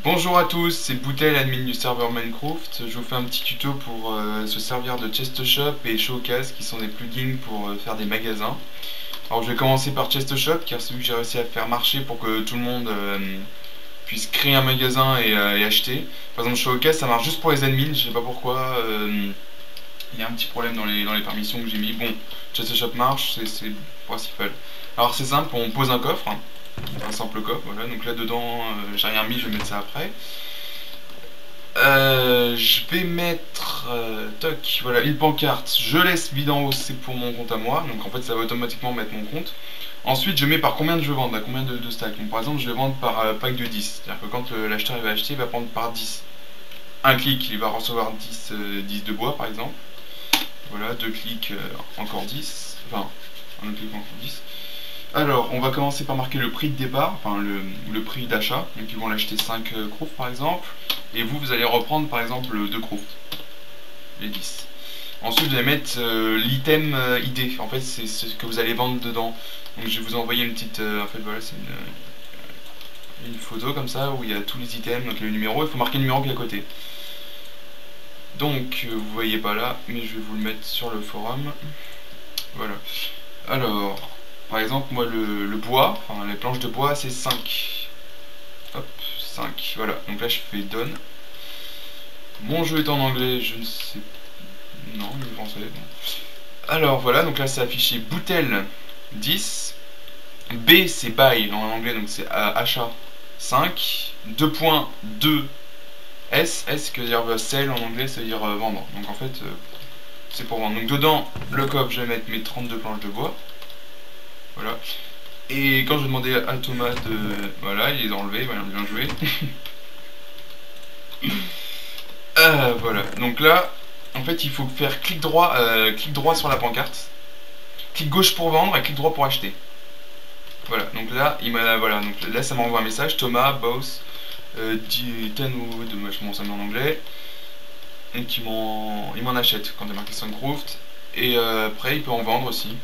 Bonjour à tous, c'est Boutel, admin du serveur Minecraft. Je vous fais un petit tuto pour se servir de ChestShop et Showcase qui sont des plugins pour faire des magasins. Alors je vais commencer par ChestShop car c'est celui que j'ai réussi à faire marcher pour que tout le monde puisse créer un magasin et acheter. Par exemple Showcase ça marche juste pour les admins, je sais pas pourquoi. Il y a un petit problème dans les permissions que j'ai mis. Bon, ChestShop marche, c'est le principal. Alors c'est simple, on pose un coffre. Un simple coffre, voilà, donc là dedans j'ai rien mis, je vais mettre ça après. Je vais mettre toc, voilà, une pancarte, je laisse vide en haut, c'est pour mon compte à moi, donc en fait ça va automatiquement mettre mon compte. Ensuite je mets par combien je veux vendre, à combien de stacks. Donc, par exemple je vais vendre par pack de 10, c'est-à-dire que quand l'acheteur va acheter, il va prendre par 10. Un clic, il va recevoir 10 de bois par exemple. Voilà, deux clics, encore 10, enfin un autre clic encore 10. Alors, on va commencer par marquer le prix de départ, enfin le prix d'achat. Donc, ils vont l'acheter 5 crofts par exemple. Et vous allez reprendre par exemple 2 crofts, les 10. Ensuite, vous allez mettre l'item ID. En fait, c'est ce que vous allez vendre dedans. Donc, je vais vous envoyer une petite. En fait, voilà, c'est une photo comme ça où il y a tous les items, donc le numéro. Il faut marquer le numéro qui est à côté. Donc, vous voyez pas là, mais je vais vous le mettre sur le forum. Voilà. Alors. Par exemple, moi, le bois, enfin les planches de bois, c'est 5. Hop, 5. Voilà, donc là, je fais done. Mon jeu est en anglais, je ne sais. Non, il est français. Bon. Alors voilà, donc là, c'est affiché Boutel 10. B, c'est buy en anglais, donc c'est achat 5. 2.2 S, S, que veut dire sell en anglais, ça veut dire vendre. Donc en fait, c'est pour vendre. Donc dedans, le coffre, je vais mettre mes 32 planches de bois. Voilà. Et quand je demandais à Thomas de... Voilà, il les a enlevés, voilà, bien joué. Voilà, donc là, en fait, il faut faire clic droit sur la pancarte. Clic gauche pour vendre et clic droit pour acheter. Voilà, donc là, voilà, donc là ça m'envoie un message, Thomas, boss, 10 wood, moi je m'en ça met en anglais. Donc il m'en achète quand il y a marqué Suncroft. Et après, il peut en vendre aussi.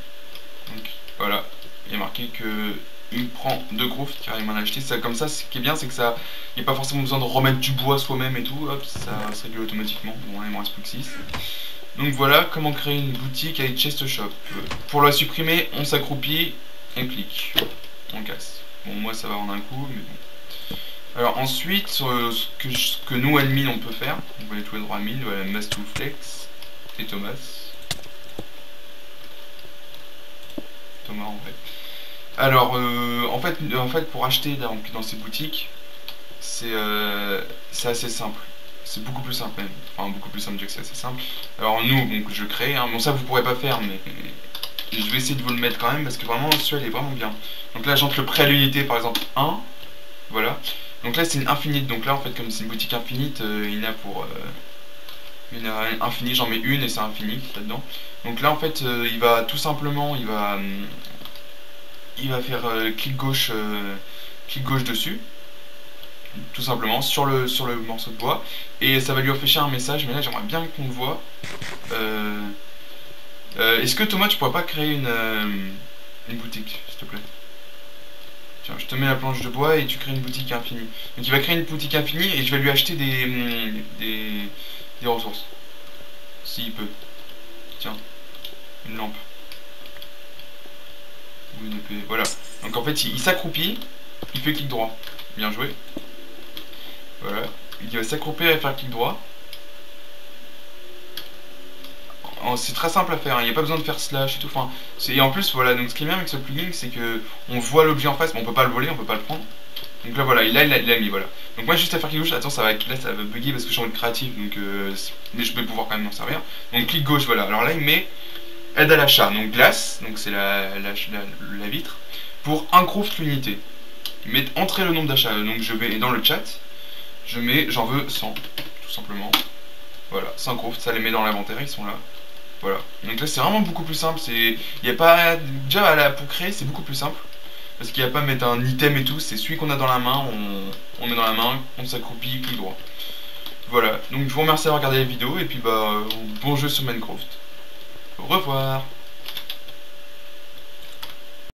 Donc voilà, il y a marqué que il me prend 2 crofts car il m'en a acheté. Ça, comme ça, ce qui est bien, c'est que ça, il n'y a pas forcément besoin de remettre du bois soi-même et tout. Hop, ça se règle automatiquement. Bon, là, il m'en reste plus que 6. Donc voilà comment créer une boutique avec ChestShop. Pour la supprimer, on s'accroupit, on clique, on casse. Bon, moi ça va en un coup, mais bon. Alors ensuite, ce que nous admin on peut faire, on va aller tous les droits admin, voilà, Mastouflex et Thomas. Thomas en vrai. Alors, en fait, pour acheter dans ces boutiques, c'est assez simple. C'est beaucoup plus simple même. Enfin, beaucoup plus simple, que c'est assez simple. Alors nous, donc je crée. Hein. Bon, ça vous pourrez pas faire, mais je vais essayer de vous le mettre quand même parce que vraiment, celui-là est vraiment bien. Donc là, j'entre le prêt à l'unité, par exemple 1. Voilà. Donc là, c'est une infinite. Donc là, en fait, comme c'est une boutique infinite, il y en a pour une infinie. J'en mets une et c'est infini là-dedans. Donc là, en fait, il va tout simplement, il va faire clic gauche dessus, tout simplement, sur le morceau de bois, et ça va lui afficher un message, mais là j'aimerais bien qu'on le voit. Est-ce que Thomas, tu pourrais pas créer une boutique, s'il te plaît? Tiens, je te mets la planche de bois et tu crées une boutique infinie. Donc il va créer une boutique infinie et je vais lui acheter des ressources. S'il peut. Tiens, une lampe. Ou une épée. Voilà. Donc en fait, il s'accroupit, il fait clic droit. Bien joué. Voilà. Il va s'accroupir et faire clic droit. C'est très simple à faire, hein. Il n'y a pas besoin de faire slash et tout. Enfin, et en plus, voilà, donc ce qui est bien avec ce plugin, c'est que on voit l'objet en face, mais on peut pas le voler, on peut pas le prendre. Donc là, voilà, il l'a mis, voilà. Donc moi, juste à faire clic gauche, attends, là, ça va bugger parce que je suis en mode créatif, donc mais je vais pouvoir quand même m'en servir. Donc clic gauche, voilà. Alors là, il met aide à l'achat, donc glace, donc c'est la vitre, pour un croft l'unité. Il met entrer le nombre d'achats, donc je vais dans le chat, je mets, j'en veux 100, tout simplement. Voilà, 100 crofts, ça les met dans l'inventaire, ils sont là. Voilà, donc là c'est vraiment beaucoup plus simple, il n'y a pas, déjà là, pour créer c'est beaucoup plus simple, parce qu'il n'y a pas à mettre un item et tout, c'est celui qu'on a dans la main, on met dans la main, on s'accroupit, clic droit. Voilà, donc je vous remercie d'avoir regardé la vidéo, et puis bah, bon jeu sur Minecraft. Au revoir.